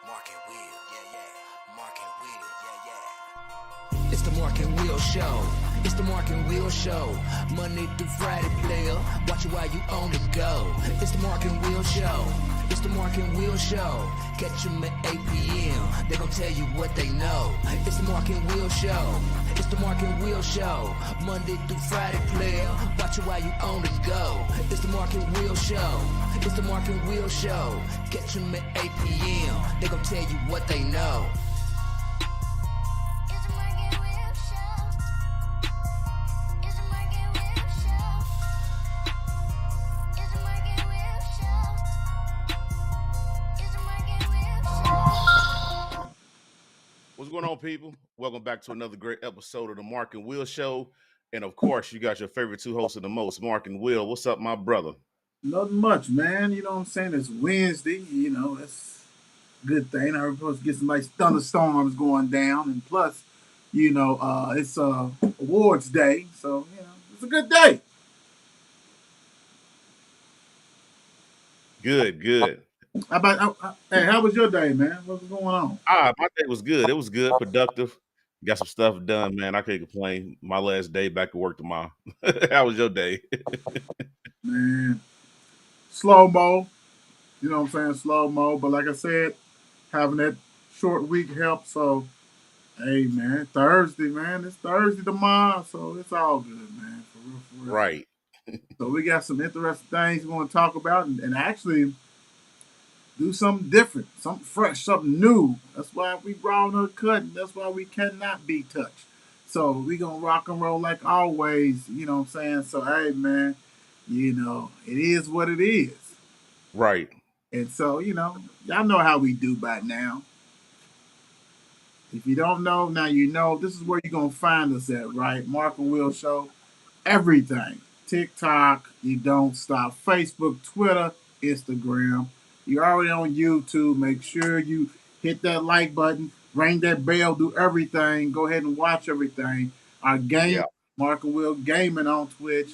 Mark and Will, yeah. Mark and Will, yeah. It's the Mark and Will Show. It's the Mark and Will Show. Monday through Friday, player. Watch it while you on the go. It's the Mark and Will Show. It's the Mark and Will Show. Catch them at 8 p.m. They gon' tell you what they know. It's the Mark and Will Show. It's the Mark and Will Show. Monday through Friday, player. Watch it while you on the go. It's the Mark and Will Show. It's the Mark and Will Show. Catch them at 8 p.m. They gon' tell you what they know. What's going on, people? Welcome back to another great episode of the Mark and Will Show. And of course, you got your favorite two hosts of the most, Mark and Will. What's up, my brother? Nothing much, man. You know what I'm saying? It's Wednesday. You know, that's a good thing. I'm supposed to get some nice thunderstorms going down. And plus, you know, it's awards day. So, you know, it's a good day. Good. Hey, how was your day, man? What's going on? My day was good. It was good, productive. Got some stuff done, man. I can't complain. My last day back to work tomorrow. How was your day? Man, slow-mo. You know what I'm saying? Slow-mo. But like I said, having that short week helps. So, hey, man, Thursday, man. It's Thursday tomorrow. So it's all good, man. For real. Right. So we got some interesting things we want to talk about and actually do something different, something fresh, something new. That's why we raw and cut. That's why we cannot be touched. So we going to rock and roll like always, you know what I'm saying? So, hey, man, you know, it is what it is. Right. And so, you know, y'all know how we do by now. If you don't know, now you know. This is where you're going to find us at, right? Mark and Will Show. Everything. TikTok, you don't stop. Facebook, Twitter, Instagram. You're already on YouTube. Make sure you hit that like button, ring that bell, do everything. Go ahead and watch everything. Our game, Mark and Will Gaming on Twitch.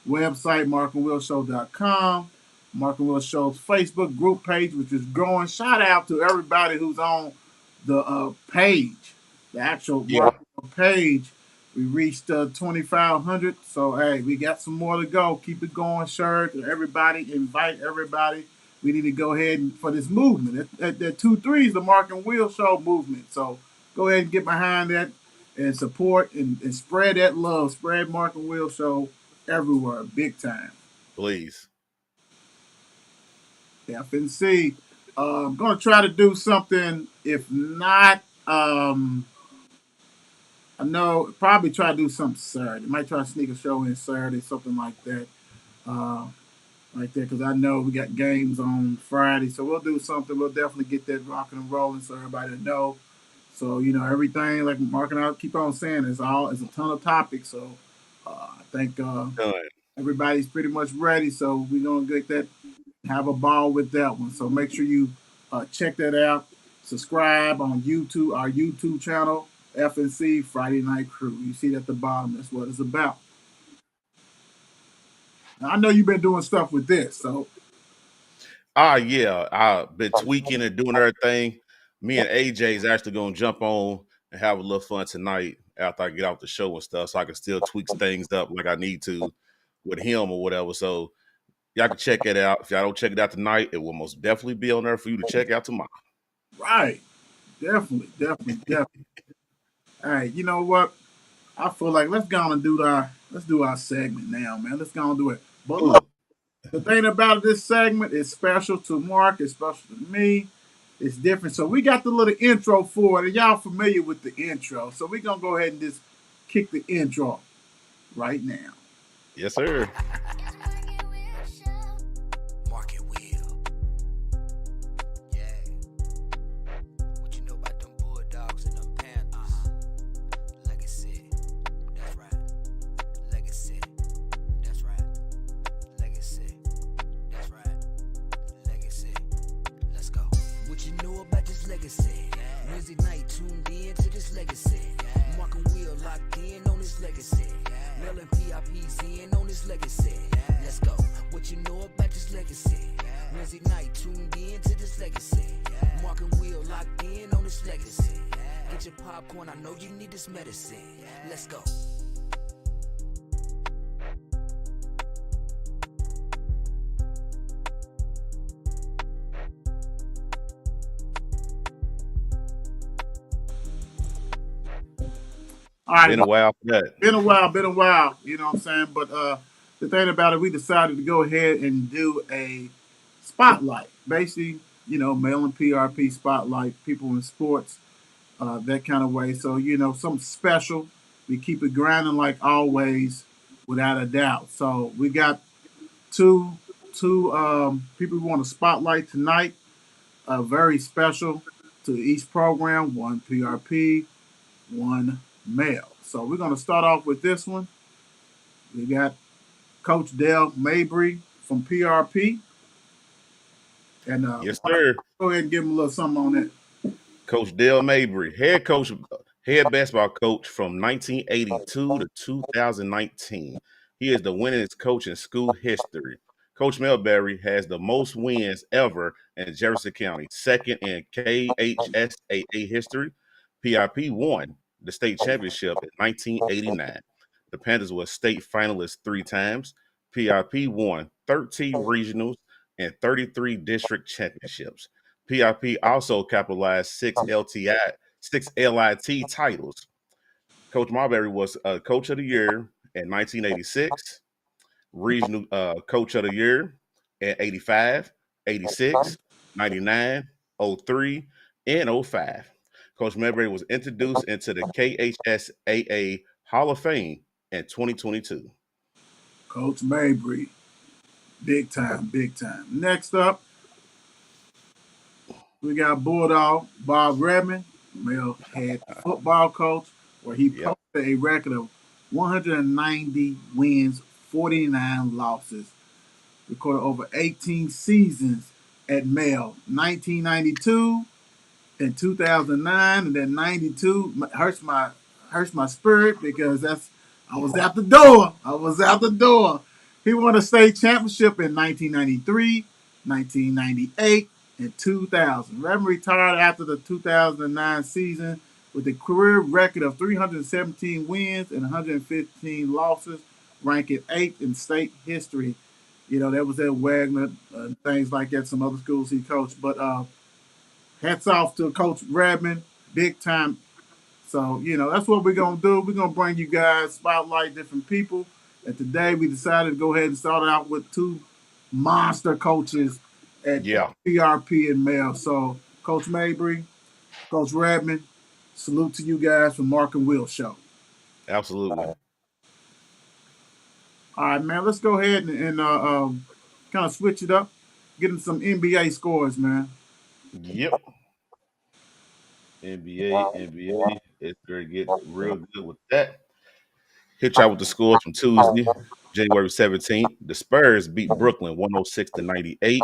Website, markandwillshow.com. Mark and Will Show's Facebook group page, which is growing. Shout out to everybody who's on the page, the actual Mark and Will page. We reached 2,500. So, hey, we got some more to go. Keep it going, share to everybody. Invite everybody. We need to go ahead and for this movement. That 2-3 is the Mark and Will Show movement. So go ahead and get behind that and support and spread that love. Spread Mark and Will Show everywhere, big time. Please. FNC. I'm going to try to do something. If not, I know probably try to do something Saturday. Might try to sneak a show in Saturday, something like that. Right there, because I know we got games on Friday, so we'll do something. We'll definitely get that rocking and rolling so everybody know. So, you know, everything, like Mark and I keep on saying, it's a ton of topics. So I think everybody's pretty much ready. So we're going to get that, have a ball with that one. So make sure you check that out. Subscribe on YouTube, our YouTube channel, FNC Friday Night Crew. You see it at the bottom. That's what it's about. Now, I know you've been doing stuff with this, so. Yeah. I've been tweaking and doing everything. Me and AJ is actually going to jump on and have a little fun tonight after I get off the show and stuff, so I can still tweak things up like I need to with him or whatever. So y'all can check it out. If y'all don't check it out tonight, it will most definitely be on there for you to check out tomorrow. Right. Definitely. All right, you know what? I feel like let's go on and do our segment now, man. Let's go on and do it. But look, the thing about this segment is special to Mark, it's special to me. It's different. So we got the little intro for it, and y'all familiar with the intro. So we're going to go ahead and just kick the intro right now. Yes, sir. Mark and Will. Yeah. What you know about them Bulldogs and them Panthers? Legacy. That's right. Legacy. That's right. Legacy. That's right. Legacy. Let's go. What you know about this legacy? Wednesday night tuned in to this legacy. Mark and Will locked in on this legacy. Mel and PIP's in on this legacy. Let's go. What you know about this legacy? Wednesday night, tuned in to this legacy. Mark and Will locked in on this legacy. Get your popcorn, I know you need this medicine. Let's go. All right, Been a while for that. been a while, been a while. You know what I'm saying? But the thing about it, we decided to go ahead and do a spotlight. Basically, mail and PRP spotlight, people in sports, that kind of way. So, something special. We keep it grinding like always, without a doubt. So we got two people we want to spotlight tonight. Very special to each program. One PRP, one male. So we're gonna start off with this one. We got Coach Dale Mabry from PRP, and Yes, sir. go ahead and give him a little something on it. Coach Dale Mabry, head basketball coach from 1982 to 2019. He is the winningest coach in school history. Coach Melberry has the most wins ever in Jefferson County, second in KHSAA history. PIP won the state championship in 1989. The Panthers were state finalists 3 times. PIP won 13 regionals and 33 district championships. PIP also capitalized six LIT titles. Coach Marbury was Coach of the Year in 1986, Regional Coach of the Year in 85, 86, 99, 03, and 05. Coach Marbury was introduced into the KHSAA Hall of Fame in 2022. Coach Mabry, big time, big time. Next up, we got Bulldog Bob Redmond, male head football coach, where he Yep. posted a record of 190 wins, 49 losses, recorded over 18 seasons at Male. 1992 and 2009, and then 92 hurts my spirit because I was out the door. I was out the door. He won a state championship in 1993, 1998, and 2000. Redmond retired after the 2009 season with a career record of 317 wins and 115 losses, ranking eighth in state history. That was at Wagner, things like that, some other schools he coached. But hats off to Coach Redmond, big time. So, that's what we're going to do. We're going to bring you guys, spotlight different people. And today we decided to go ahead and start out with two monster coaches at Yeah, PRP and Mel. So, Coach Mabry, Coach Redmond, salute to you guys from Mark and Will Show. absolutely. All right, man, let's go ahead and kind of switch it up, get into some NBA scores, man. Yep. NBA. It's going to get real good with that. Hit y'all with the scores from Tuesday, January 17th. The Spurs beat Brooklyn 106 to 98.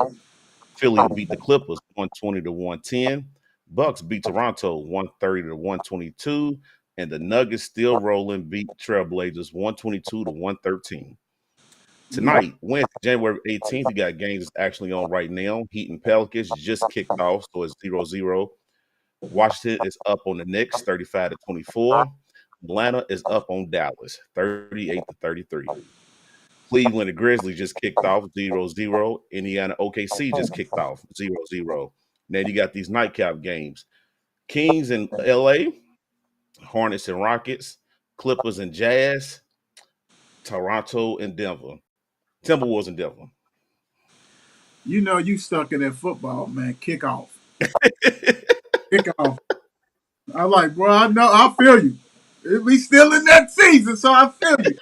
Philly beat the Clippers 120 to 110. Bucks beat Toronto 130 to 122. And the Nuggets still rolling, beat Trailblazers 122 to 113. Tonight, Wednesday, January 18th, you got games that's actually on right now. Heat and Pelicans just kicked off, so it's 0-0. Washington is up on the Knicks 35 to 24. Atlanta is up on Dallas 38 to 33. Cleveland and Grizzlies just kicked off 0-0. Indiana OKC just kicked off 0-0. Then you got these nightcap games. Kings in LA, Hornets and Rockets, Clippers and Jazz, Toronto and Denver. Timberwolves and Denver. You stuck in that football, man. Kickoff. Kickoff. I like, bro, I feel you. We still in that season, so I feel you.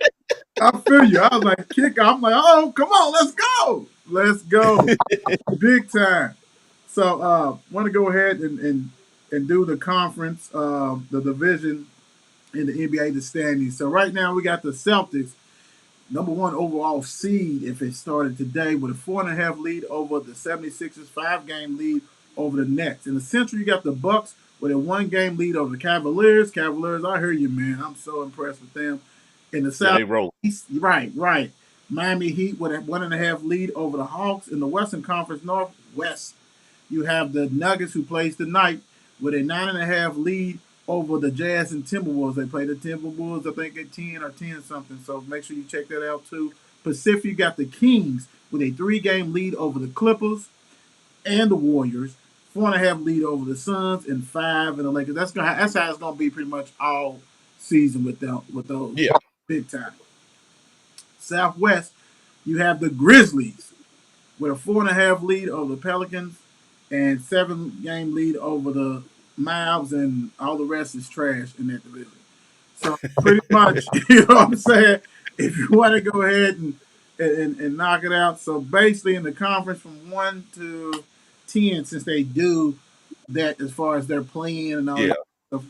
I feel you. I was like, kickoff. I'm like, oh, come on, let's go. Let's go. Big time. So want to go ahead and do the conference, the division in the NBA, the standings. So right now we got the Celtics, number one overall seed if it started today, with a 4.5 lead over the 76ers, 5-game lead over the Nets. In the Central, you got the Bucks with a 1-game lead over the Cavaliers. Cavaliers, I hear you, man. I'm so impressed with them. In the Yeah, they roll. Southeast, right. Miami Heat with a 1.5 lead over the Hawks. In the Western Conference Northwest, you have the Nuggets, who plays tonight, with a 9.5 lead over the Jazz and Timberwolves. They play the Timberwolves, I think, at 10 or 10 something. So make sure you check that out too. Pacific, you got the Kings with a 3-game lead over the Clippers and the Warriors. 4.5 lead over the Suns, and 5 in the Lakers. That's how it's gonna be pretty much all season with those Yeah. big time. Southwest, you have the Grizzlies with a 4.5 lead over the Pelicans and 7-game lead over the Mavs, and all the rest is trash in that division. So pretty much, you know what I'm saying? If you want to go ahead and knock it out. So basically in the conference from 1 to 10, since they do that as far as their playing and all Yeah. that stuff.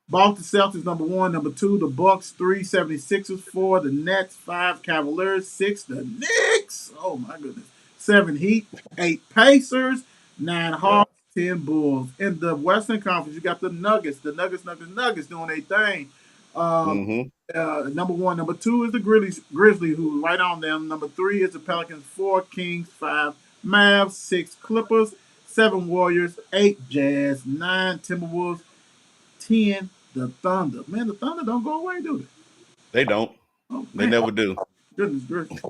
Boston Celtics number 1, number 2, the Bucks 3, 76ers 4, the Nets 5, Cavaliers 6, the Knicks, oh my goodness, 7 Heat, 8 Pacers, 9 Yeah. Hawks, 10 Bulls. In the Western Conference, you got the Nuggets doing their thing. Um, Mm-hmm. Number 1, number 2 is the Grizzlies, who right on them. Number 3 is the Pelicans, 4 Kings, 5 Mavs, 6 Clippers, 7 Warriors, 8 Jazz, 9 Timberwolves, 10 the Thunder. Man, the Thunder don't go away, do they? They don't. Oh They man, never do. goodness gracious.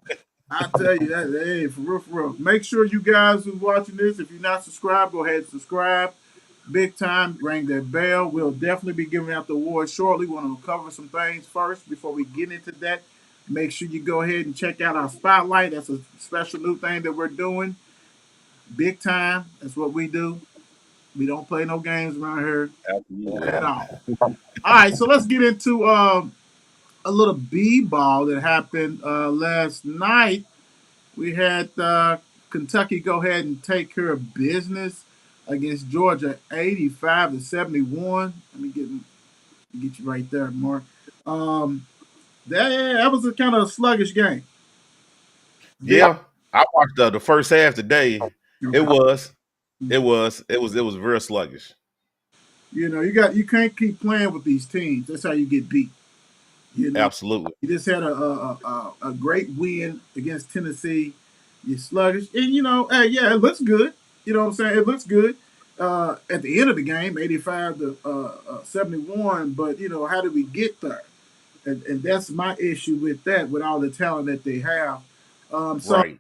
I tell you that, hey, for real, for real. Make sure you guys who's watching this, if you're not subscribed, go ahead and subscribe. Big time, ring that bell. We'll definitely be giving out the awards shortly. We want to cover some things first before we get into that. Make sure you go ahead and check out our spotlight. That's a special new thing that we're doing. Big time. That's what we do. We don't play no games around here Absolutely. at all. All right, so let's get into a little b-ball that happened last night. We had Kentucky go ahead and take care of business against Georgia, 85-71. Let me get you right there, Mark. Um, that was a kind of sluggish game. Yeah. I watched the first half today. It Okay. was real sluggish. You know, you can't keep playing with these teams. That's how you get beat. You know, Absolutely. you just had a great win against Tennessee. You're sluggish, and you know, hey, yeah, it looks good. You know what I'm saying? It looks good at the end of the game, 85-71. But you know, how did we get there? And that's my issue with that, with all the talent that they have. So Right.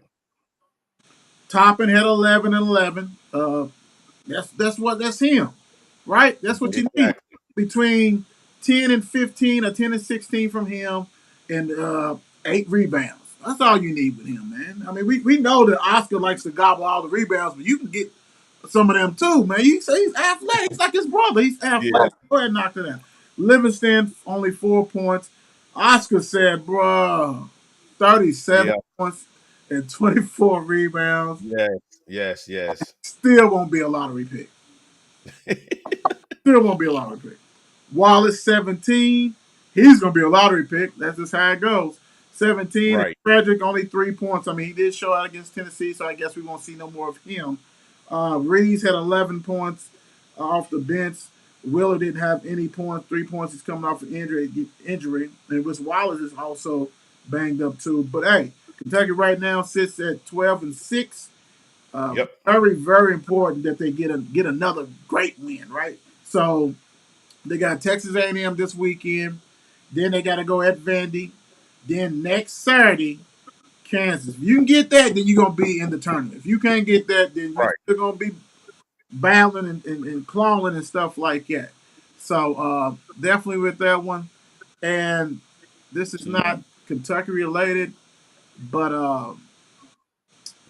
Toppin had 11-11. That's him, right? That's what you need Exactly. between 10 and 15 or 10 and 16 from him, and 8 rebounds. That's all you need with him, man. I mean, we know that Oscar likes to gobble all the rebounds, but you can get some of them too, man. You say he's athletic. He's like his brother. He's athletic. Yeah. Go ahead and knock it down. Livingston, only 4 points. Oscar said, bro, 37 Yeah. points and 24 rebounds. Yes. Still won't be a lottery pick. Still won't be a lottery pick. Wallace, 17. He's going to be a lottery pick. That's just how it goes. 17. Right. Frederick, only 3 points. I mean, he did show out against Tennessee, so I guess we won't see no more of him. Reeves had 11 points off the bench. Wheeler didn't have any points. 3 points. He's coming off an injury. And Wes Wallace is also banged up too. But hey, Kentucky right now sits at 12-6. Yep. Very, very important that they get another great win, right? So they got Texas A&M this weekend. Then they got to go at Vandy. Then next Saturday, Kansas. If you can get that, then you're going to be in the tournament. If you can't get that, then Right. you're going to be battling and clawing and stuff like that. So definitely with that one. And this is not Kentucky related, but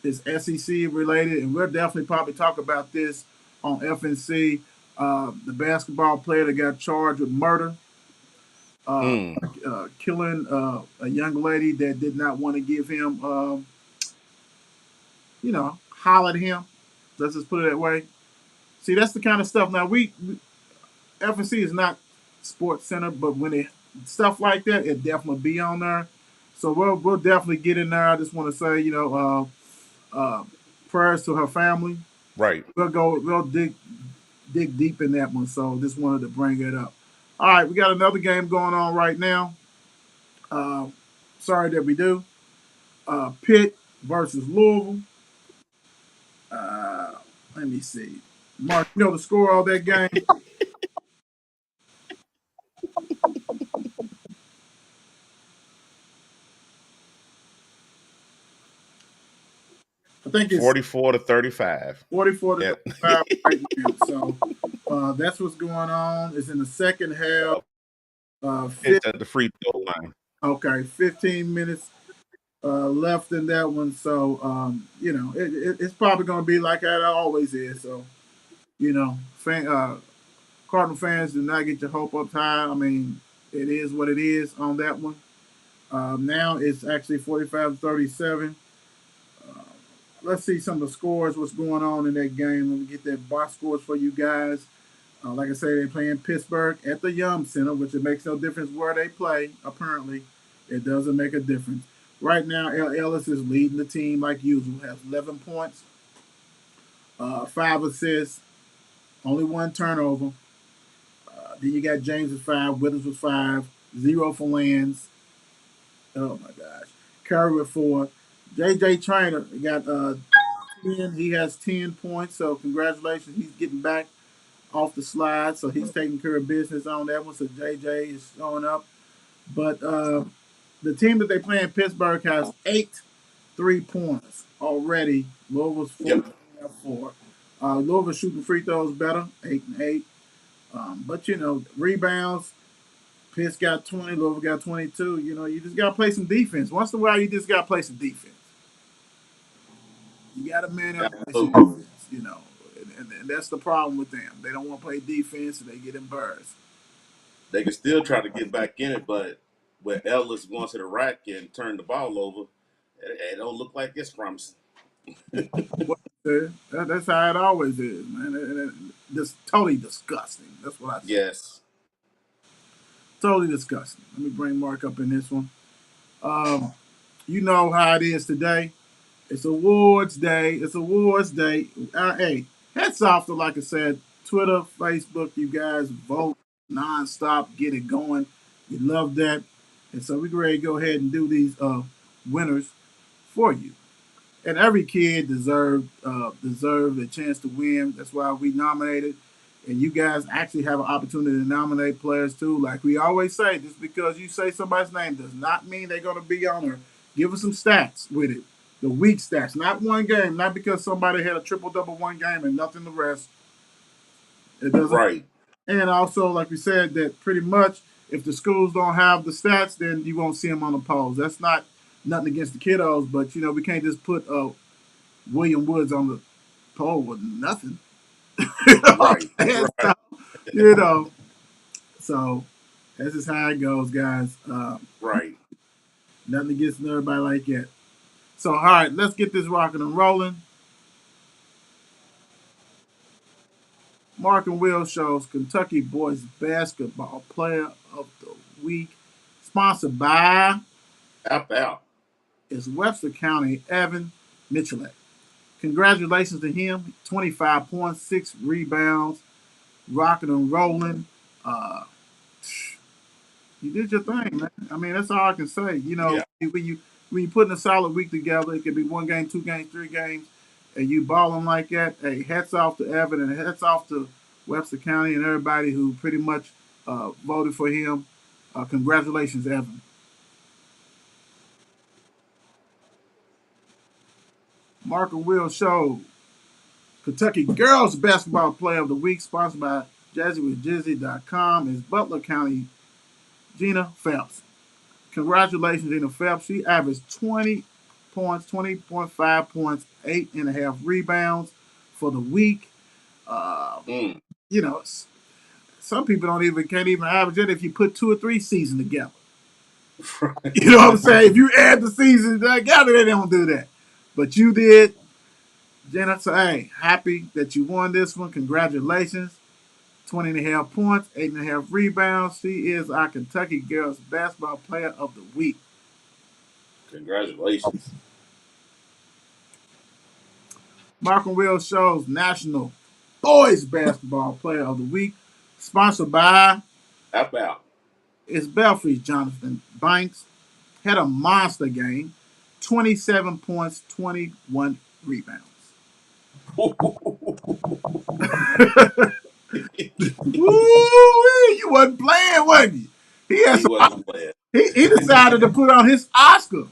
it's SEC related, and we'll definitely probably talk about this on FNC. The basketball player that got charged with murder, killing a young lady that did not want to give him, holler at him. Let's just put it that way. See, that's the kind of stuff. Now, FNC is not Sports Center, but when it stuff like that, it definitely be on there. So we'll definitely get in there. I just want to say, prayers to her family. Right. We'll dig deep in that one. So just wanted to bring it up. All right, we got another game going on right now. Sorry that we do. Pitt versus Louisville. Uh, Let me see. Mark, you know the score of that game? I think it's 44-35. 44 to Yeah. 35 right now. So that's what's going on. It's in the second half. It's at the free throw line. Okay, 15 minutes left in that one. So, it's probably going to be like that it always is. So, Cardinal fans do not get your hope up high. I mean, it is what it is on that one. Now it's actually 45-37. Uh, let's see some of the scores, what's going on in that game. Let me get that box scores for you guys. Like I say, they're playing Pittsburgh at the Yum Center, which it makes no difference where they play, apparently. It doesn't make a difference. Right now, Ellis is leading the team like usual, has 11 points, 5 assists, only 1 turnover. Then you got James with 5, Withers with 5, 0 for Lands. Oh my gosh. Curry with 4. JJ Trainer got 10. He has 10 points, so congratulations. He's getting back off the slide, so he's taking care of business on that one. So JJ is showing up. But the team that they play in Pittsburgh has 8 3 pointers already. Louisville's 4. Yep. 4. Louisville shooting free throws better, 8 and 8. But rebounds. Pitts got 20, Louisville got 22. You just gotta play some defense. Once in a while, you just gotta play some defense. You gotta man up and play some Absolutely. defense. And that's the problem with them. They don't want to play defense, and they get embarrassed. They can still try to get back in it, but with Ellis going to the rack and turn the ball over, it don't look like it's promising. That's how it always is, man. Just totally disgusting. That's what I say. Yes. Totally disgusting. Let me bring Mark up in this one. You know how it is today. It's awards day. It's awards day. Hey, hats off to, like I said, Twitter, Facebook. You guys vote nonstop. Get it going. We love that. And so we're ready to go ahead and do these winners for you. And every kid deserved a chance to win. That's why we nominated. And you guys actually have an opportunity to nominate players too. Like we always say, just because you say somebody's name does not mean they're going to be on there. Give us some stats with it. The week stats, not one game, not because somebody had a triple double one game and nothing the rest. It doesn't. Right. And also, like we said, that pretty much if the schools don't have the stats, then you won't see them on the polls. That's not nothing against the kiddos, but we can't just put William Woods on the poll with nothing. Right. So, you know, so that's just how it goes, guys. Right. Nothing against everybody like that. So, all right, let's get this rocking and rolling. Mark and Will shows Kentucky Boys Basketball Player of the Week, sponsored by Out. is Webster County Evan Michelet. Congratulations to him. 25 points, 6 rebounds, rocking and rolling. You did your thing, man. I mean, that's all I can say. Yeah. When you putting a solid week together, it could be 1 game, 2 games, 3 games, and you balling like that. Hey, hats off to Evan and hats off to Webster County and everybody who pretty much voted for him. Congratulations, Evan. Mark and Will show Kentucky Girls Basketball Player of the Week, sponsored by JazzyWithJizzy.com, is Butler County Gina Phelps. Congratulations, Gina Phelps. She averaged 20 points, 20.5 points, 8.5 rebounds for the week. Some people can't even average it if you put 2 or 3 seasons together. You know what I'm saying? If you add the seasons together, they don't do that. But you did. Jenna, so hey, happy that you won this one. Congratulations. 20.5 points, 8.5 rebounds. She is our Kentucky Girls Basketball Player of the Week. Congratulations. Mark and Will shows National Boys Basketball Player of the Week, sponsored by Out. is Belfries Jonathan Banks. Had a monster game. 27 points, 21 rebounds. Woo! You wasn't playing, wasn't you? He had He some. wasn't playing. He decided to put on his Oscar.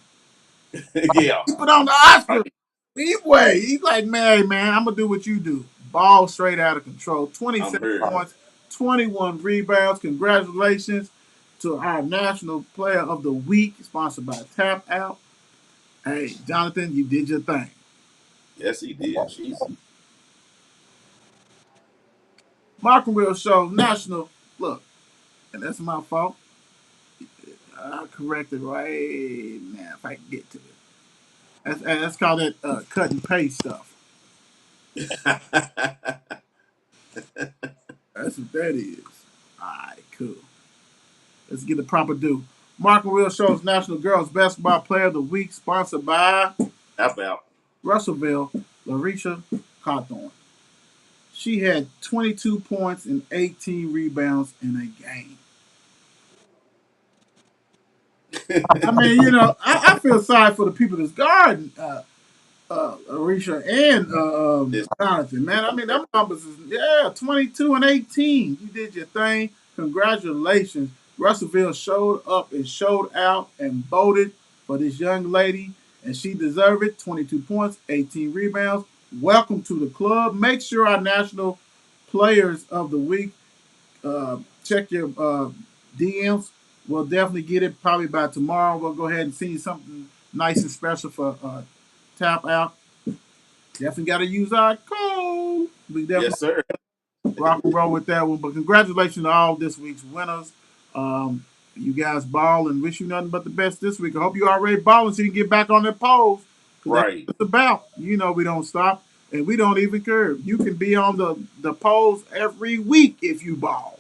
Yeah. He put on the Oscar. Right. Anyway, he's like, man, I'm gonna do what you do. Ball straight out of control. I'm 27 heard. points, 21 rebounds. Congratulations to our National Player of the Week, sponsored by Tap Out. Hey, Jonathan, you did your thing. Yes, he did. She's Mark and Will Show, National. Look, and that's my fault. I'll correct it right now if I can get to it. That's called that cut and paste stuff. That's what that is. All right, cool. Let's get the proper due. Mark and Will Show's National Girls Basketball Player of the Week, sponsored by How about? Russellville, Larisha Cawthorn. She had 22 points and 18 rebounds in a game. I mean, I feel sorry for the people that's guarding Arisha and This Jonathan, man. I mean, them numbers is, 22 and 18. You did your thing. Congratulations. Russellville showed up and showed out and voted for this young lady, and she deserved it. 22 points, 18 rebounds. Welcome to the club. Make sure our national players of the week check your DMs. We'll definitely get it probably by tomorrow. We'll go ahead and send you something nice and special for Tap Out. Definitely got to use our code. We definitely yes, sir. rock and roll with that one. But congratulations to all this week's winners. Um, you guys ball and wish you nothing but the best this week. I hope you already balling so you can get back on that pole. Because that's what Right. it's about. We don't stop and we don't even curve. You can be on the poles every week if you ball.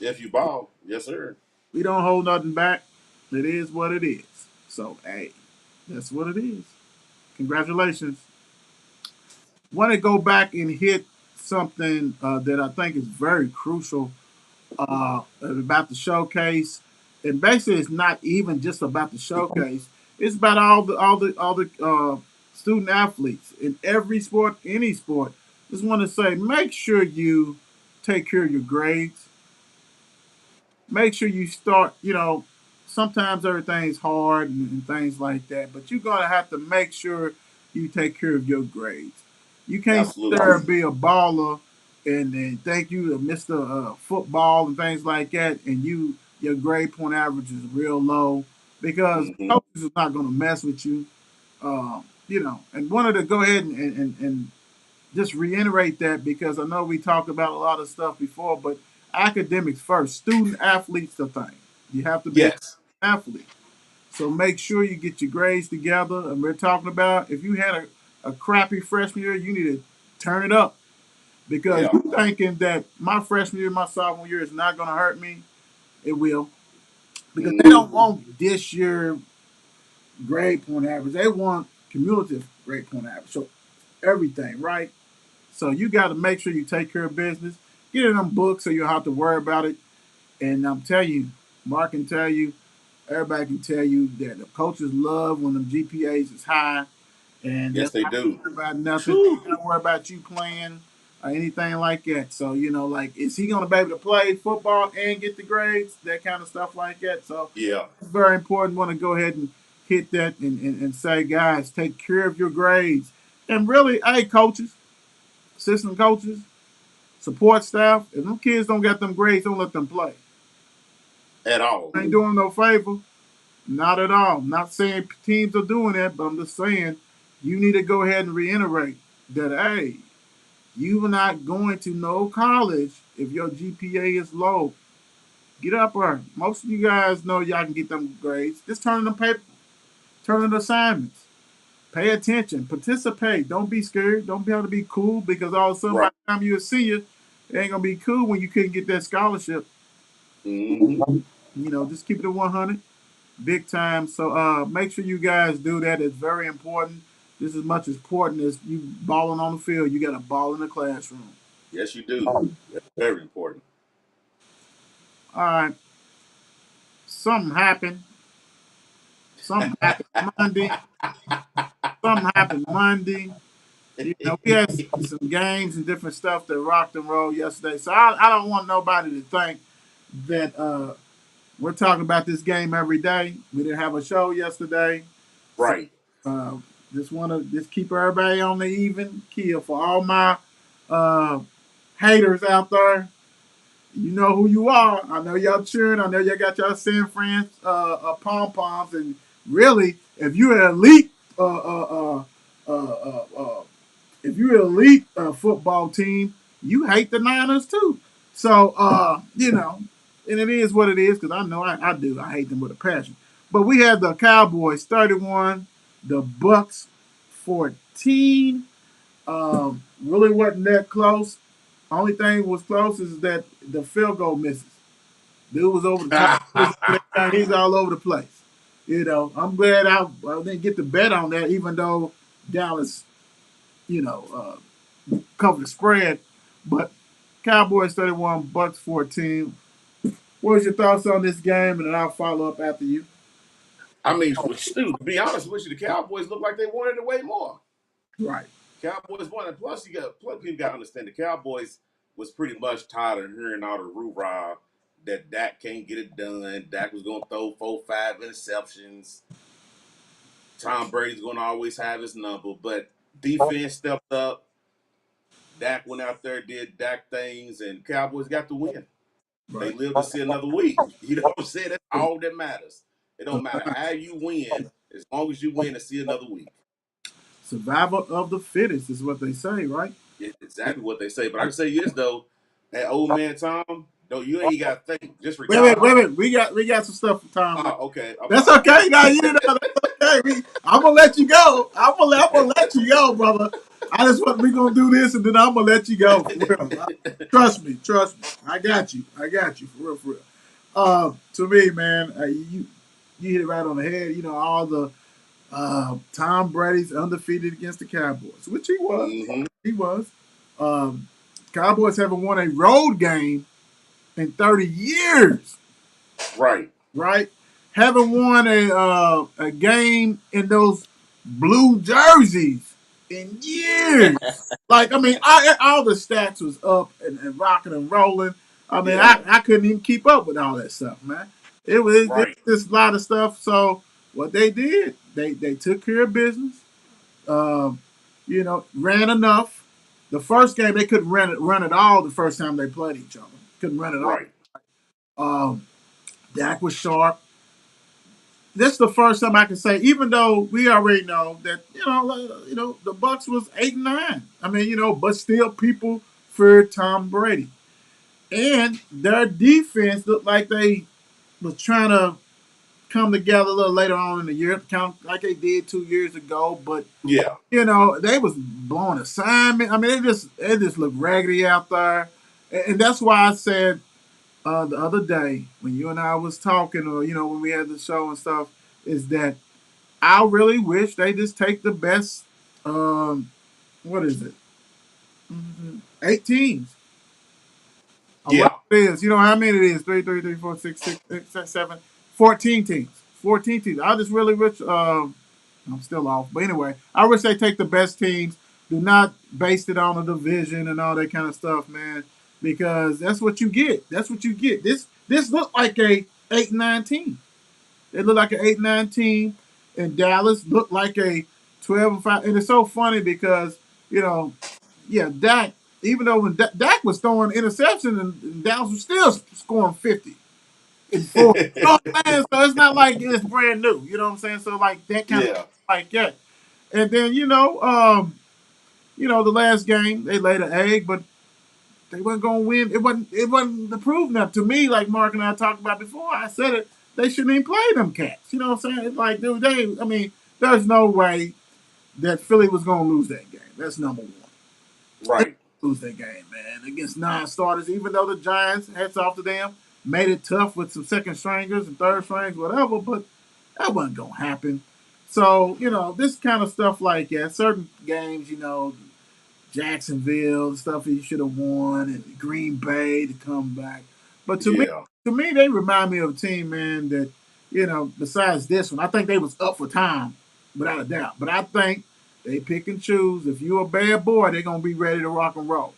If you ball, yes, sir. We don't hold nothing back. It is what it is. So, hey, that's what it is. Congratulations. Want to go back and hit something that I think is very crucial about the showcase. And basically, it's not even just about the showcase. It's about all the student athletes in every sport, any sport. Just want to say, make sure you take care of your grades. Make sure you start. Sometimes everything's hard and things like that, but you're gonna have to make sure you take care of your grades. You can't sit there Absolutely. and be a baller and think you Mr. Football and things like that, and your grade point average is real low because Hmm. coaches is not gonna mess with you. And wanted to go ahead and just reiterate that because I know we talked about a lot of stuff before, but academics first. Student athletes the thing. You have to be an Yes. athlete. So make sure you get your grades together. And we're talking about if you had a crappy freshman year, you need to turn it up. Because Yeah. you thinking that my freshman year, my sophomore year is not going to hurt me, it will. Because they Hmm. don't want this year grade point average. They want cumulative grade point average. So everything, right? So you got to make sure you take care of business. Get in them books so you don't have to worry about it. And I'm telling you, Mark can tell you, everybody can tell you that the coaches love when the GPAs is high, and Yes, that's they not do. worry about nothing. Whew. They don't worry about you playing or anything like that. So like, is he gonna be able to play football and get the grades? That kind of stuff like that. So Yeah. it's very important. Want to go ahead and hit that and say, guys, take care of your grades. And really, hey, coaches, assistant coaches, support staff, if them kids don't get them grades, don't let them play. At all. Ain't doing no favor. Not at all. Not saying teams are doing that, but I'm just saying you need to go ahead and reiterate that, hey, you're not going to no college if your GPA is low. Get up there. Most of you guys know y'all can get them grades. Just turn in the paper, turn in the assignments. Pay attention, participate. Don't be scared. Don't be able to be cool because all of a sudden by Right. the time you're a senior, it ain't gonna be cool when you couldn't get that scholarship. Hmm. Just keep it at 100, big time. So make sure you guys do that. It's very important. Just as much important as you balling on the field, you got to ball in the classroom. Yes, you do. That's very important. All right, something happened. Something happened Monday. Something happened Monday. You know, we had some games and different stuff that rocked and rolled yesterday. So I don't want nobody to think that we're talking about this game every day. We didn't have a show yesterday. So Right. uh, just want to just keep everybody on the even keel. For all my uh, haters out there, you know who you are. I know y'all cheering. I know y'all got y'all San Fran pom poms. And really, if you're an elite, if you're an elite football team, you hate the Niners too. So you know, and it is what it is because I know I do. I hate them with a passion. But we had the Cowboys 31, the Bucks 14. Really wasn't that close. Only thing was close is that the field goal misses. Dude was over the top. He's all over the place. You know, I'm glad I didn't get to bet on that, even though Dallas, you know, covered the spread. But Cowboys 31, Bucks 14. What was your thoughts on this game? And then I'll follow up after you. I mean, Stu, to be honest with you, the Cowboys look like they wanted it way more. Right. Cowboys won, and plus people got to understand the Cowboys was pretty much tired of hearing all the rah that Dak can't get it done. Dak was going to throw 4-5 interceptions. Tom Brady's going to always have his number, but defense stepped up. Dak went out there, did Dak things, and Cowboys got the win. They Right. live to see another week. You know what I'm saying? That's all that matters. It don't matter how you win, as long as you win to see another week. Survival of the fittest is what they say, right? It's exactly what they say. But I can say this though, that old man Tom, no, you ain't got to think. Just retire. Wait. We got some stuff for Tom. Okay. That's okay. No, you know that's okay. I'm gonna let you go. I'm gonna let you go, brother. I just want we gonna do this and then I'm gonna let you go. For real. Trust me. I got you. For real. To me, man, you hit it right on the head. You know all the Tom Brady's undefeated against the Cowboys, which he was. Mm-hmm. He was. Um, Cowboys haven't won a road game in 30 years. Right. Right? Haven't won a game in those blue jerseys in years. Like, I mean, all the stats was up and rocking and rolling. I mean, Yeah. I couldn't even keep up with all that stuff, man. It was just a lot of stuff. So what they did, they took care of business. You know, ran enough. The first game they couldn't run it all. The first time they played each other, couldn't run it all. Right. Dak was sharp. This is the first time I can say, even though we already know that the Bucks was 8-9. I mean, but still people feared Tom Brady, and their defense looked like they was trying to come together a little later on in the year, kind of like they did 2 years ago. But Yeah. they was blowing assignment. I mean, it just looked raggedy out there, and that's why I said the other day when you and I was talking, or when we had the show and stuff, is that I really wish they just take the best. What is it? 8 teams. Yeah. It is. You know how many it is? 3, 4, 6, 7, 14 teams. 14 teams. I just really wish. I'm still off, but anyway, I wish they take the best teams. Do not base it on a division and all that kind of stuff, man, because that's what you get. That's what you get. This looked like a 8-9 team. It looked like an 8-9 team, and Dallas looked like a 12-5. And it's so funny because Dak. Even though when Dak was throwing interceptions and Dallas was still scoring 50 and 40. You know what I'm saying? So it's not like it's brand new. You know what I'm saying? So like that kind of like that. And then the last game they laid an egg, but they weren't gonna win. It wasn't the prove enough to me. Like Mark and I talked about before, I said it. They shouldn't even play them cats. You know what I'm saying? It's like, dude, I mean, there's no way that Philly was gonna lose that game. That's number one. Right. Lose that game, man, against non-starters. Even though the Giants, hats off to them, made it tough with some second stringers and third strings, whatever. But that wasn't gonna happen. So this kind of stuff like that. Certain games, Jacksonville stuff he should have won, and Green Bay to come back. But to me, they remind me of a team, man, that Besides this one, I think they was up for time, without a doubt. But I think they pick and choose. If you're a bad boy, they're gonna be ready to rock and roll.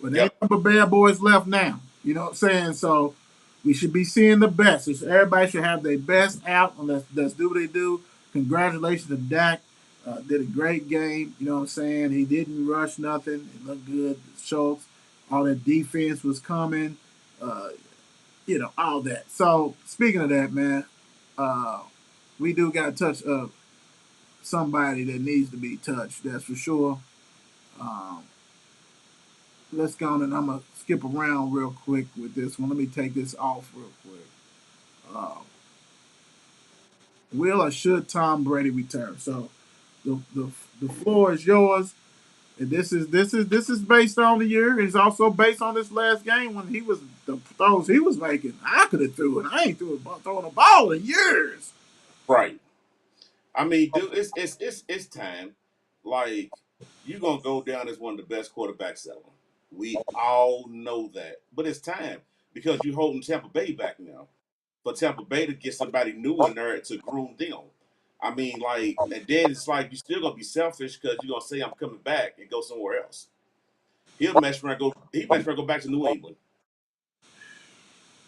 But there ain't Yep. no but bad boys left now. You know what I'm saying? So we should be seeing the best. Everybody should have their best out, and let's do what they do. Congratulations to Dak. Did a great game. You know what I'm saying? He didn't rush nothing. It looked good. Schultz, all that defense was coming. Uh, all that. So speaking of that, man, uh, we do got to touch somebody that needs to be touched. That's for sure. Um, let's go on, and I'm gonna skip around real quick with this one. Let me take this off real quick. Uh, will or should Tom Brady return? So the floor is yours. And this is based on the year. It's also based on this last game when he was the throws he was making. I could have threw it. I ain't throwing a ball in years. Right. I mean, dude, it's time. Like, you're gonna go down as one of the best quarterbacks ever. We all know that. But it's time because you're holding Tampa Bay back now. For Tampa Bay to get somebody new in there to groom them. I mean, like, and then it's like you still gonna be selfish because you're gonna say I'm coming back and go somewhere else. He match go back to New England.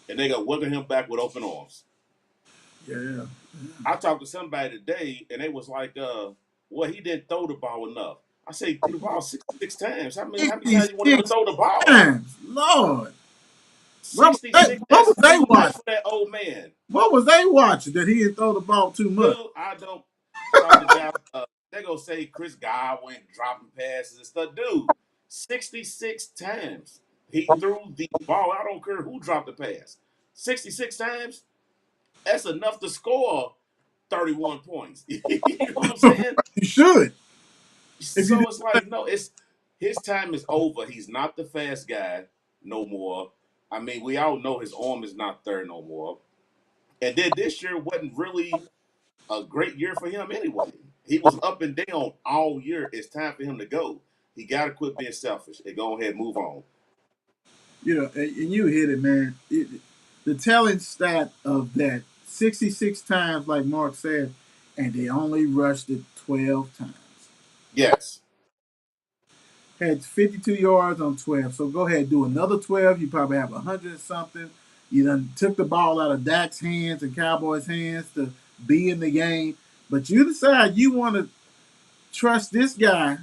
And they gonna welcome him back with open arms. Yeah. I talked to somebody today, and they was like, well, he didn't throw the ball enough. I say, he threw the ball 66 times. How many times you want him to 66 throw the ball? times. Lord. What 66, was that's they too much watching? for that old man. What was they watching that he didn't throw the ball too much? Dude, I don't talk about, they gonna say Chris Godwin dropping passes and stuff. Dude, 66 times he threw the ball. I don't care who dropped the pass. 66 times, that's enough to score 31 points. You know what I'm saying? You should. If you So it's like, no, it's his time is over. He's not the fast guy no more. I mean, we all know his arm is not there no more. And then this year wasn't really a great year for him anyway. He was up and down all year. It's time for him to go. He got to quit being selfish and go ahead and move on. and you hit it, man. The telling stat of that 66 times, like Mark said, and they only rushed it 12 times. Yes. Had 52 yards on 12. So go ahead, do another 12. You probably have 100 and something. You done took the ball out of Dak's hands and Cowboys' hands to be in the game. But you decide you want to trust this guy,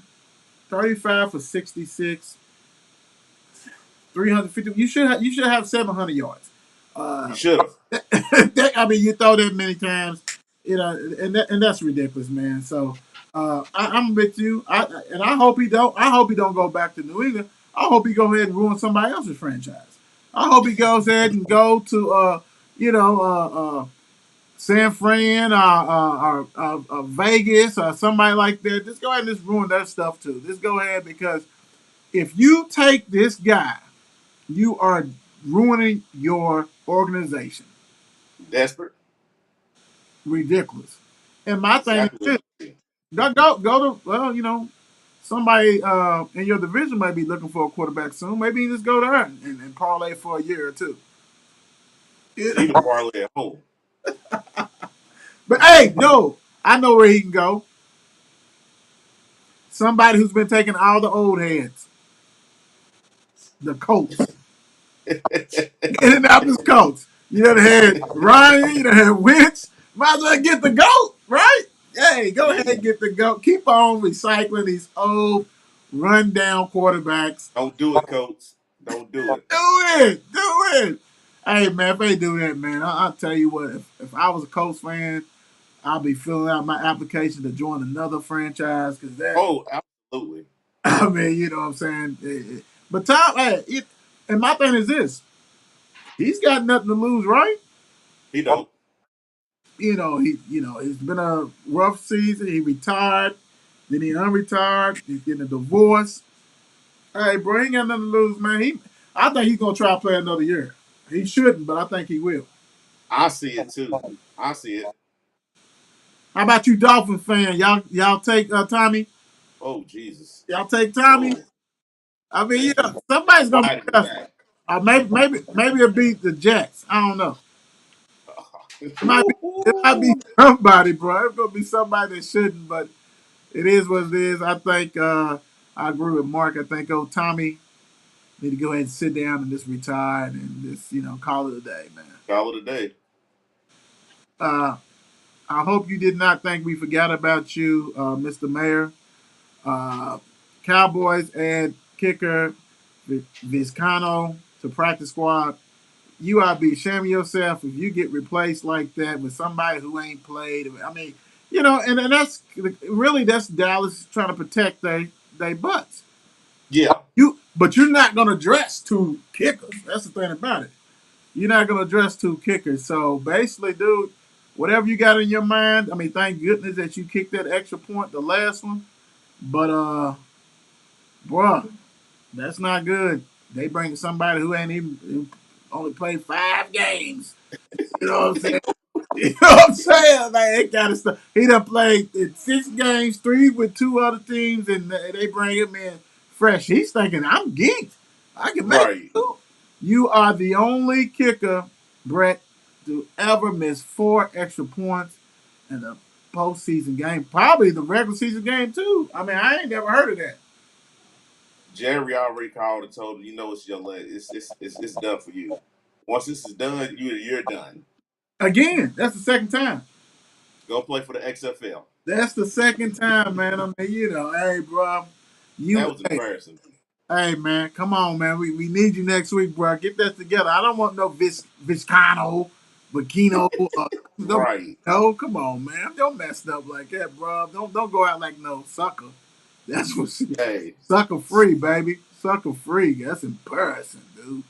35 for 66, 350. You should have 700 yards. He Uh, should have. I mean, you throw that many times, and that's ridiculous, man. So I'm with you. I hope he don't. I hope he don't go back to New England. I hope he go ahead and ruin somebody else's franchise. I hope he goes ahead and go to San Fran or Vegas or somebody like that. Just go ahead and just ruin that stuff too. Just go ahead because if you take this guy, you are ruining your organization. Desperate. Ridiculous. And my thing Exactly is what you see. go to somebody in your division might be looking for a quarterback soon. Maybe you just go there and parlay for a year or two. Need a parlay at home. But hey, no, I know where he can go. Somebody who's been taking all the old heads, the Colts, Indianapolis Colts. You done had Ryan, you done had Wentz. Might as well get the GOAT, right? Hey, go ahead and get the GOAT. Keep on recycling these old, run-down quarterbacks. Don't do it, coach. Don't do it. Do it. Hey, man, if they do that, man, I'll tell you what. If I was a Colts fan, I'll be filling out my application to join another franchise because that. Oh, absolutely. I mean, you know what I'm saying. But Tom, and my thing is this: he's got nothing to lose, right? He don't. It's been a rough season. He retired, then he unretired. He's getting a divorce. Hey, bro, he ain't got nothing to lose, man. I think he's gonna try to play another year. He shouldn't, but I think he will. I see it too. I see it. How about you, Dolphin fan? Y'all take Tommy. Oh, Jesus. Y'all take Tommy. Oh, I mean, thank you. somebody's gonna Slide be him us. back. Maybe it'll beat the Jets. I don't know. It might be somebody, bro. It's gonna be somebody that shouldn't, but it is what it is. I think I agree with Mark. I think old Tommy need to go ahead and sit down and just retire and just call it a day, man. Call it a day. Uh, I hope you did not think we forgot about you, Mr. Mayor. Uh, Cowboys add kicker Vizcano to practice squad. You ought to be ashamed of yourself if you get replaced like that with somebody who ain't played. I mean, and that's Dallas trying to protect they butts. Yeah. But you're not gonna dress two kickers. That's the thing about it. You're not gonna dress two kickers. So basically, dude, whatever you got in your mind. I mean, thank goodness that you kicked that extra point, the last one. But bruh, that's not good. They bring somebody who only played 5 games. You know what I'm saying? You know what I'm saying? Like, they gotta stop. He done played in 6 games, 3 with 2 other teams, and they bring him in fresh. He's thinking, I'm geeked. I can make Right. it. You are the only kicker, Brett, to ever miss 4 extra points in a postseason game. Probably the regular season game, too. I mean, I ain't never heard of that. Jerry already called and told him, it's your leg. It's done for you. Once this is done, you're done. Again, that's the second time. Go play for the XFL. That's the second time, man. I mean, hey, bro. That was embarrassing. Hey, man, come on, man. We need you next week, bro. Get that together. I don't want no Viscano, Bikino. Right. No, come on, man. Don't mess it up like that, bro. Don't go out like no sucker. That's what Hey. Sucker free, baby. Sucker free. That's embarrassing, dude.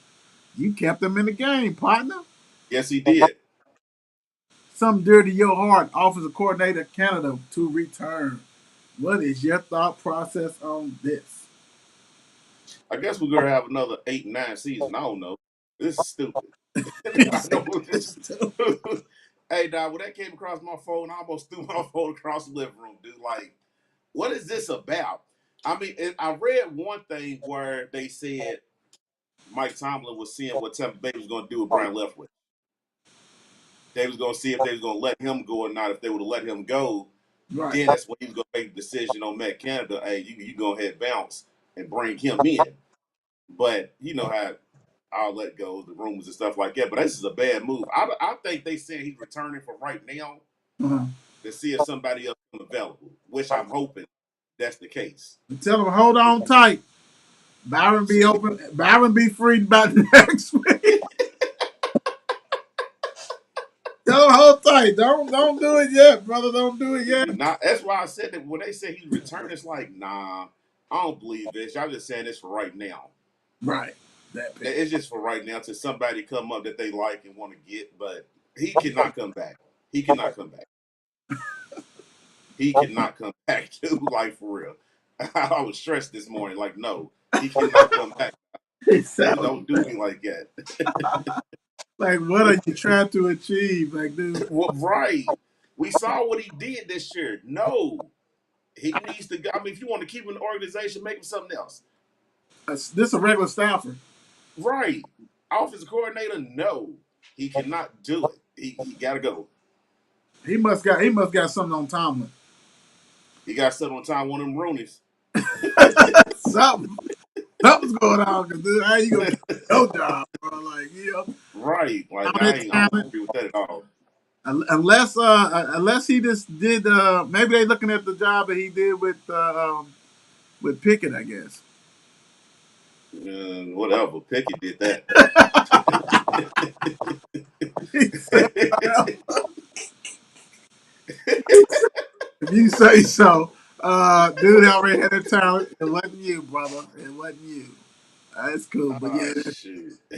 You kept him in the game, partner. Yes, he did. Something dear to your heart, Offensive Coordinator Canada to return. What is your thought process on this? I guess we're gonna have another 8 and 9 season. I don't know. This is stupid. Hey, dog, when that came across my phone, I almost threw my phone across the living room, dude. Like, what is this about? I mean, I read one thing where they said Mike Tomlin was seeing what Tampa Bay was going to do with Brian Leftwich. They was going to see if they was going to let him go or not. If they would have let him go, Right. then that's when he was going to make the decision on Matt Canada. Hey, you go ahead, bounce and bring him in. But you know how I'll let go, the rumors and stuff like that. But this is a bad move. I think they said he's returning for right now to see if somebody else is available, which I'm hoping that's the case. Tell them hold on tight. Byron be open. Byron be free by next week. Tell them hold tight. Don't do it yet, brother. Don't do it yet. That's why I said that when they say he's returning, it's like, nah, I don't believe this. Y'all just saying this for right now. Right. It's just for right now till somebody come up that they like and want to get, but he cannot come back. He cannot come back. He cannot come back, dude. Like, for real. I was stressed this morning. Like, no, he cannot come back. Don't do me like that. Like, what are you trying to achieve? Like, dude. Well, right. We saw what he did this year. No. He needs to go. I mean, if you want to keep him in the organization, make him something else. This is a regular Stafford. Right. Offensive coordinator, no. He cannot do it. He got to go. He must got something on Tomlin. He got something on time, one of them Roonies. Something's going on, because dude, how you gonna do your job, bro? Like, right. Like, I don't agree with that at all. Unless he just did maybe they looking at the job that he did with Pickett, I guess. Whatever. Pickett did that. If you say so. Dude already had a talent. It wasn't you, brother. It wasn't you. That's cool. But yeah,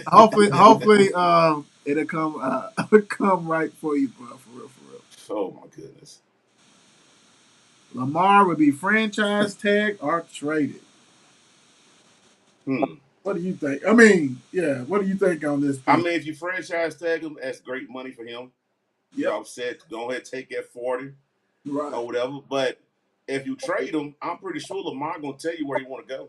hopefully it'll come right for you, bro. For real. Oh my goodness. Lamar would be franchise tag or traded. What do you think? I mean, yeah, what do you think on this? I mean, if you franchise tag him, that's great money for him. Yep. You know what I'm saying? Go ahead, take that 40 or whatever. But if you trade him, I'm pretty sure Lamar gonna tell you where he want to go.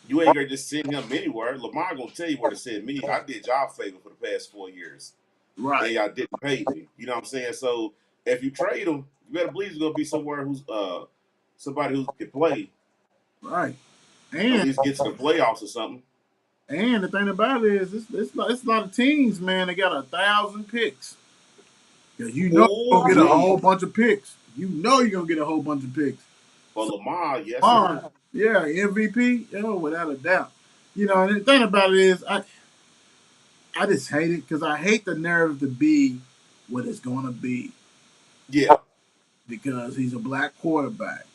You ain't gonna just send him anywhere. Lamar gonna tell you where to send me. I did y'all a favor for the past 4 years. Right. and y'all didn't pay me. You know what I'm saying? So if you trade him, you better believe he's gonna be somewhere who's somebody who can play, Right. at And least get to the playoffs or something. the thing about it is, it's a lot of teams, man. They got 1,000 picks. Yeah, you know you're Oh gonna get a whole we bunch of picks. You know you're gonna get a whole bunch of picks. for Lamar, yes sir. Yeah, MVP, without a doubt. And the thing about it is, I just hate it because I hate the narrative to be what it's gonna be Yeah, because he's a black quarterback.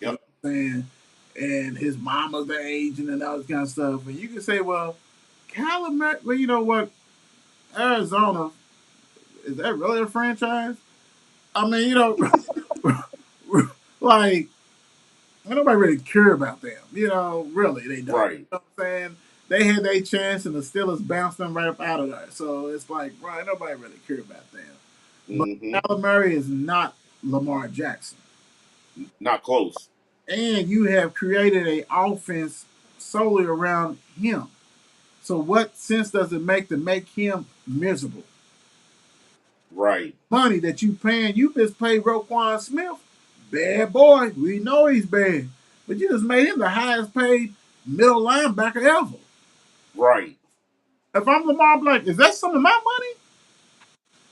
You know yep, what I'm saying? And his mama's the agent and all this kind of stuff. And you can say, well, Kyler, well, you know what? Arizona, is that really a franchise? I mean, like, nobody really care about them. Really, they don't. right. You know what I'm saying? They had their chance and the Steelers bounced them right up out of there. So it's like, right, nobody really care about them. But Hmm. Kyler Murray is not Lamar Jackson. Not close. And you have created a offense solely around him. So what sense does it make to make him miserable? Right, Money that you paying, you just paid Roquan Smith. Bad boy. We know he's bad. But you just made him the highest paid middle linebacker ever. right. If I'm Lamar, I'm like, is that some of my money?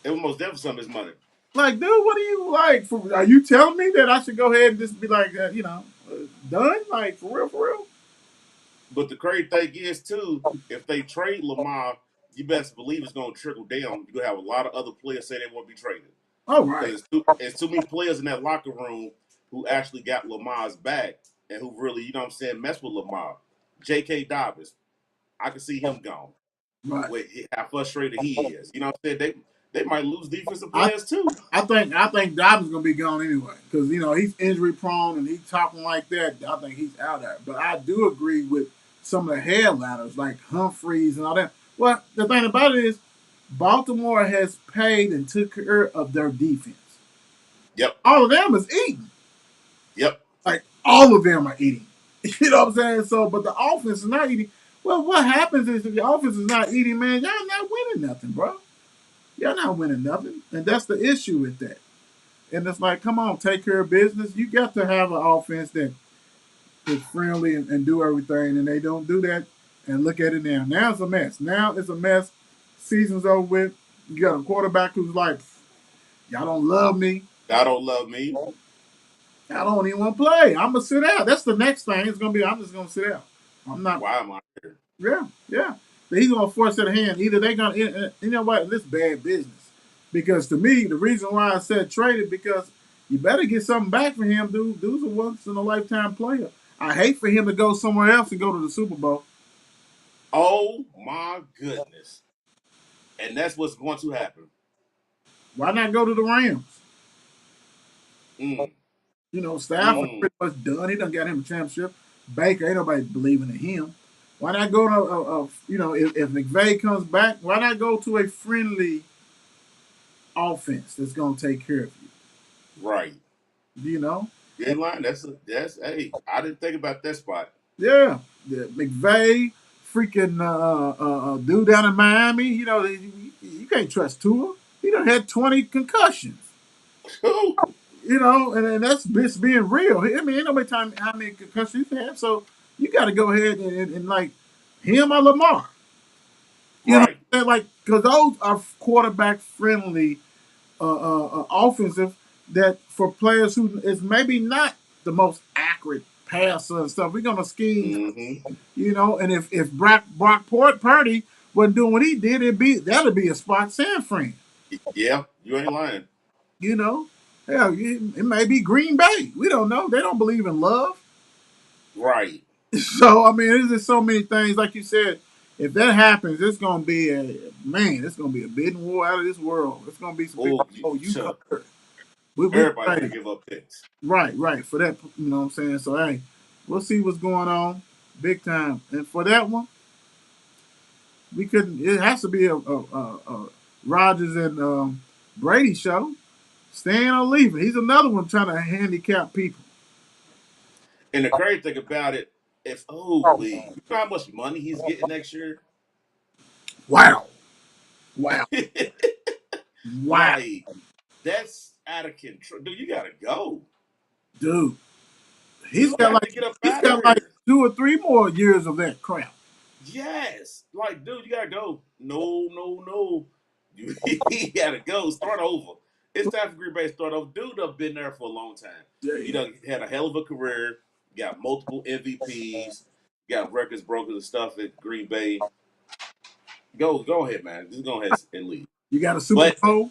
It was most definitely some of his money. Like, dude, what are you like? Are you telling me that I should go ahead and just be like, done? Like, for real, for real? But the crazy thing is too, if they trade Lamar, you best believe it's gonna trickle down. You're gonna have a lot of other players say they want to be traded. Oh, right. Because it's too many players in that locker room who actually got Lamar's back and who really, you know what I'm saying, mess with Lamar. J.K. Dobbins, I can see him gone Right. with how frustrated he is. You know what I'm saying? They might lose defensive I players too. I think Dobbins gonna be gone anyway because he's injury prone and he's talking like that. I think he's out there. But I do agree with some of the headliners like Humphreys and all that. Well, the thing about it is Baltimore has paid and took care of their defense. Yep, All of them is eating. yep, Like all of them are eating. You know what I'm saying? So, but the offense is not eating. Well, what happens is if the offense is not eating, man, y'all not winning nothing, bro. Y'all not winning nothing, and that's the issue with that. And it's like, come on, take care of business. You got to have an offense that is friendly and do everything, and they don't do that. And look at it now. Now it's a mess. Now it's a mess. Season's over with. You got a quarterback who's like, y'all don't love me. God don't love me. I don't even want to play. I'm gonna sit out. That's the next thing. It's gonna be. I'm just gonna sit out. I'm not. Why am I here? Yeah, yeah. But he's gonna force their hand. Either they gonna. You know what? This bad business. Because to me, the reason why I said trade it because you better get something back for him, dude. Dude's a once in a lifetime player. I hate for him to go somewhere else and go to the Super Bowl. Oh my goodness. And that's what's going to happen. Why not go to the Rams? Mm, Stafford mm. pretty much done. He done got him a championship. Baker, ain't nobody believing in him. Why not go to if McVay comes back, why not go to a friendly offense that's gonna take care of you? Right. You know? You ain't lying. That's hey, I didn't think about that spot. Yeah. The McVay, freaking dude down in Miami, you can't trust Tua. He done had 20 concussions. And that's just being real. I mean, ain't nobody telling me how many concussions he had. So you got to go ahead and like him or Lamar. Right. Like because those are quarterback friendly, offensive that for players who is maybe not the most accurate passer and stuff. We're gonna scheme, Mm-hmm. And if Brock Purdy wasn't doing what he did, that'd be a spot San Fran. Yeah, you ain't lying. You know, hell, it may be Green Bay. We don't know. They don't believe in love. Right. So I mean, there's just so many things. Like you said, if that happens, it's gonna be it's gonna be a bidding war out of this world. It's gonna be some people. Oh, Oh, you sure. covered. We Everybody gonna ready. give up picks. Right. For that, you know what I'm saying? So hey, we'll see what's going on, big time. And for that one, we couldn't. It has to be a Rogers and Brady show. Staying or leaving. He's another one trying to handicap people. And the crazy thing about it, if you know how much money he's getting next year? Wow. Wow. Wow, Like, that's out of control. Dude, you gotta go. dude. You got to get up He's out of got like here. 2 or 3 more years of that crap. Yes. Like, dude, you gotta go. No, no, no. You gotta go. Start over. It's time for Green Bay to start over. Dude, I've been there for a long time. Yeah, You done had a hell of a career. Got multiple MVPs. Got records broken and stuff at Green Bay. Go ahead, man. Just go ahead and leave. you got a Super But Bowl.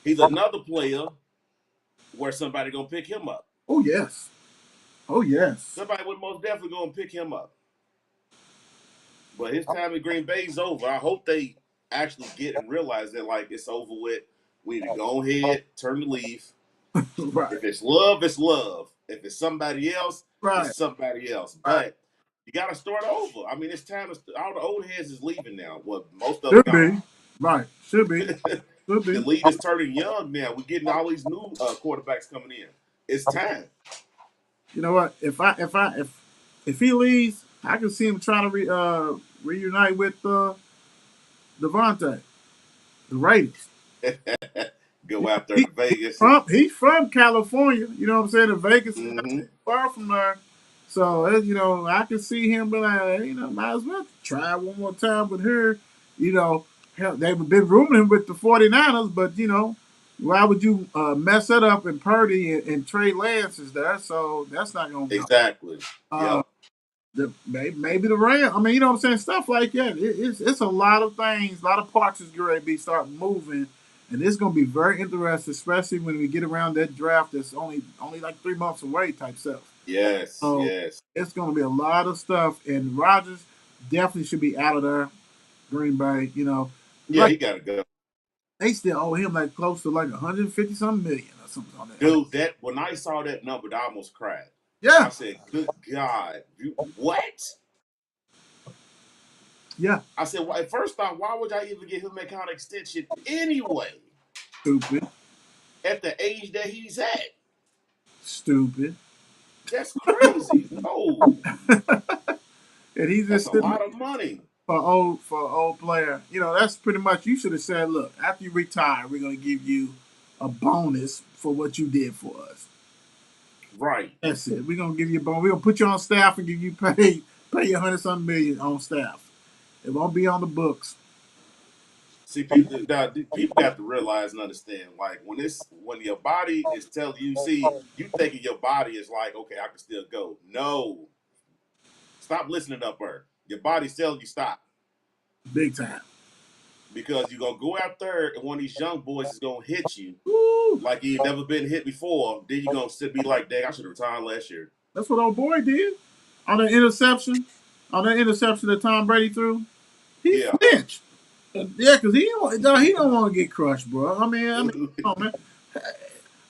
he's another player where somebody gonna pick him up. Oh yes, oh yes. Somebody would most definitely go and pick him up. But his time in Green Bay's over. I hope they actually get and realize that like it's over with. We need to go ahead, turn the leaf. Right, If it's love, it's love. If it's somebody else, right, it's somebody else. right. But you got to start over. I mean, it's time to. All the old heads is leaving now. Well, most of them Should gone. be right. Should be. Should The be. league is turning young now. We're getting all these new quarterbacks coming in. It's time. You know what? If he leaves, I can see him trying to reunite with Devontae, the Raiders. Go after He, Vegas. he's from California. You know what I'm saying? And Vegas is not Mm-hmm. far from there. So I can see him be like, hey, might as well try one more time with her. Hell, they've been rooming him with the 49ers, but why would you mess that up in Purdy and Trey Lance is there? So that's not gonna go. Exactly. Uh, Yep. maybe the Rams. I mean, you know what I'm saying? Stuff like that. It's a lot of things, a lot of parts is going to be start moving, and it's going to be very interesting, especially when we get around that draft that's only like 3 months away type stuff. Yes. So Yes. it's going to be a lot of stuff, and Rodgers definitely should be out of there. Green Bay, Yeah, like he got to go. they still owe him like close to like 150 something million or something on that. Dude, that when I saw that number, I almost cried. Yeah, I said, "Good God, what?" yeah, I said, well, first off, why would I even give him that kind of extension anyway? stupid, At the age that he's at, stupid, that's crazy. No, and he's that's just a sitting lot of money. for an old player. That's pretty much you should have said, look, after you retire, we're gonna give you a bonus for what you did for us. Right. That's it. We're gonna give you a bonus. We're gonna put you on staff and give you pay you 100-something million on staff. It won't be on the books. See, people got to realize and understand. Like when your body is telling you, see, you thinking your body is like, okay, I can still go. No, stop listening up, her. Your body's telling you stop. Big time. Because you're gonna go out there and one of these young boys is gonna hit you Woo! like you ain't never been hit before. Then you're gonna sit be like, dang, I should have retired last year. That's what old boy did on that interception. On that interception that Tom Brady threw, he Yeah. flinched. Yeah, because he don't want to get crushed, bro. I mean, come on, man.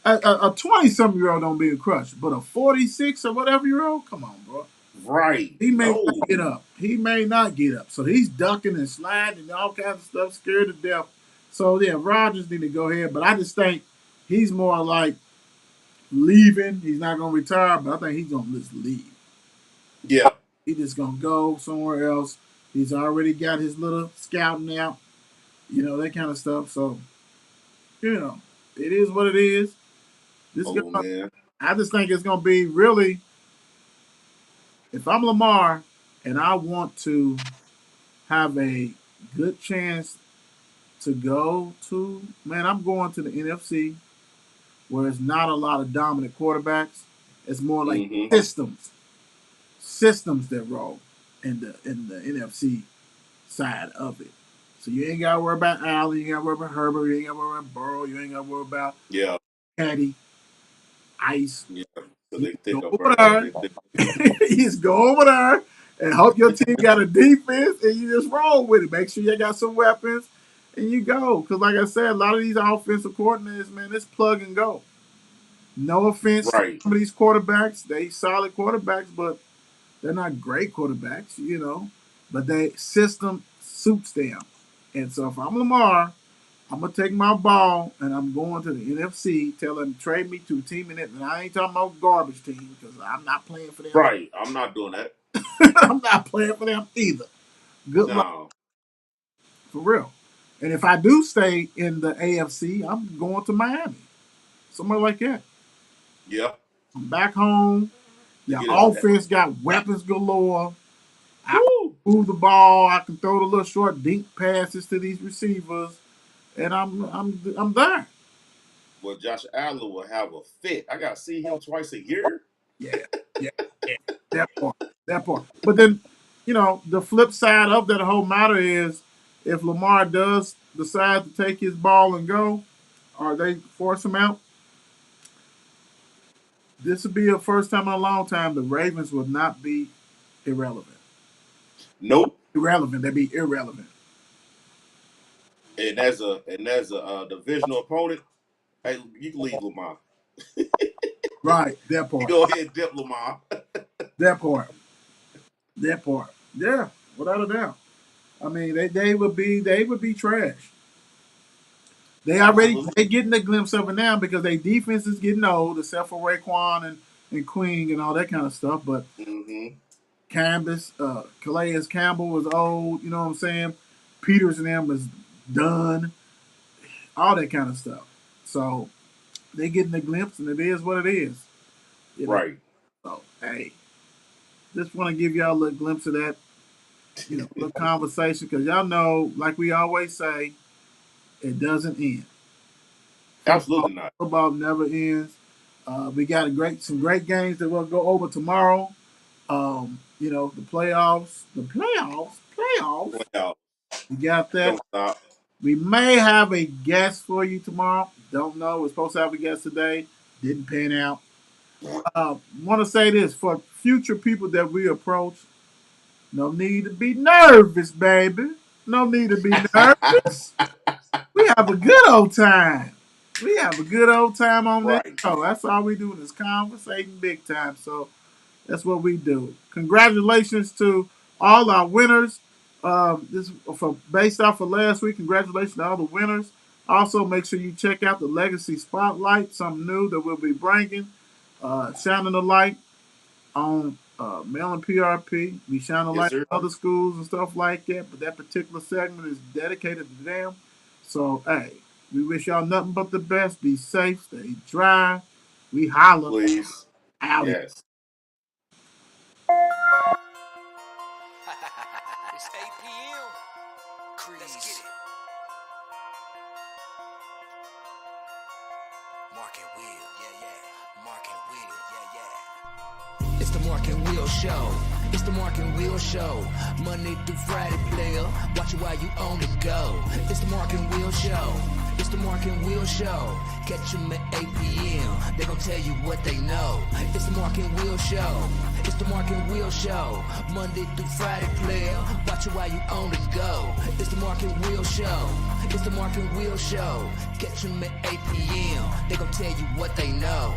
A 20-something-year-old don't be a crush, but a 46 or whatever-year-old, come on, bro. Right. He may No. not get up. He may not get up. So he's ducking and sliding and all kinds of stuff, scared to death. So yeah, Rodgers need to go ahead, but I just think he's more like leaving. He's not gonna retire, but I think he's gonna just leave. Yeah. He's just gonna go somewhere else. He's already got his little scouting out, that kind of stuff. So, it is what it is. This Oh man. I just think it's gonna be really. If I'm Lamar and I want to have a good chance to go to, man, I'm going to the NFC where it's not a lot of dominant quarterbacks. It's more like systems that roll in the NFC side of it. So you ain't got to worry about Allen, you ain't got to worry about Herbert, you ain't got to worry about Burrow, you ain't got to worry about Caddy, Ice. Yeah. So they think Go of over her. there. You just go over there and hope your team got a defense and you just roll with it. Make sure you got some weapons and you go. Because like I said, a lot of these offensive coordinators, man, it's plug and go. No offense to some of these quarterbacks. They solid quarterbacks, but they're not great quarterbacks, But they system suits them. And so if I'm Lamar, I'm gonna take my ball and I'm going to the NFC. Tell them trade me to a team in it, and I ain't talking about garbage team because I'm not playing for them. Right, I'm not doing that. I'm not playing for them either. Good luck, for real. And if I do stay in the AFC, I'm going to Miami, somewhere like that. Yeah. I'm back home. To Your get us that. offense got weapons galore. I Woo! can move the ball. I can throw the little short dink passes to these receivers, and I'm there. Well, Josh Allen will have a fit. I gotta see him twice a year. Yeah, yeah, yeah. That part. But then, the flip side of that whole matter is if Lamar does decide to take his ball and go, or they force him out, this would be a first time in a long time the Ravens would not be irrelevant. Nope. Irrelevant. They'd be irrelevant. And as a divisional opponent, hey, you can leave Lamar. Right. That part. Go ahead and dip Lamar. That part. Yeah, without a doubt. I mean, they would be trash. They getting a glimpse of it now because their defense is getting old, except for Raekwon and Queen and all that kind of stuff. But Calais Campbell was old. You know what I'm saying? Peters and them was done. All that kind of stuff. So they getting a glimpse, and it is what it is. Right. So hey, just want to give y'all a little glimpse of that. Little conversation because y'all know, like we always say, it doesn't end. Absolutely not. Football never ends. We got some great games that we'll go over tomorrow. The playoffs. Well, We got that. don't stop. We may have a guest for you tomorrow. Don't know. We're supposed to have a guest today. Didn't pan out. Want to say this for future people that we approach. No need to be nervous, baby. No need to be nervous. We have a good old time. On Right. this show. That's all we do is conversating big time. So that's what we do. Congratulations to all our winners. This based off of last week. Congratulations to all the winners. Also, make sure you check out the Legacy Spotlight, something new that we'll be bringing. Shining the light on Maryland PRP. We shine a light on other schools and stuff like that, but that particular segment is dedicated to them. So, hey, we wish y'all nothing but the best. Be safe, stay dry. We holla. Please. Out. Yes. It's 8 p.m. Let's get it. Mark and Will, yeah. Mark and Will, yeah. It's the Mark and Will Show. It's the Mark and Will Show. Monday through Friday, player. Watch it while you on the go. It's the Mark and Will Show. It's the Mark and Will Show. Catch them at 8 p.m. They gon' tell you what they know. It's the Mark and Will Show. It's the Mark and Will Show. Monday through Friday, player. Watch it while you on the go. It's the Mark and Will Show. It's the Mark and Will Show. Catch them at 8 p.m. They gon' tell you what they know.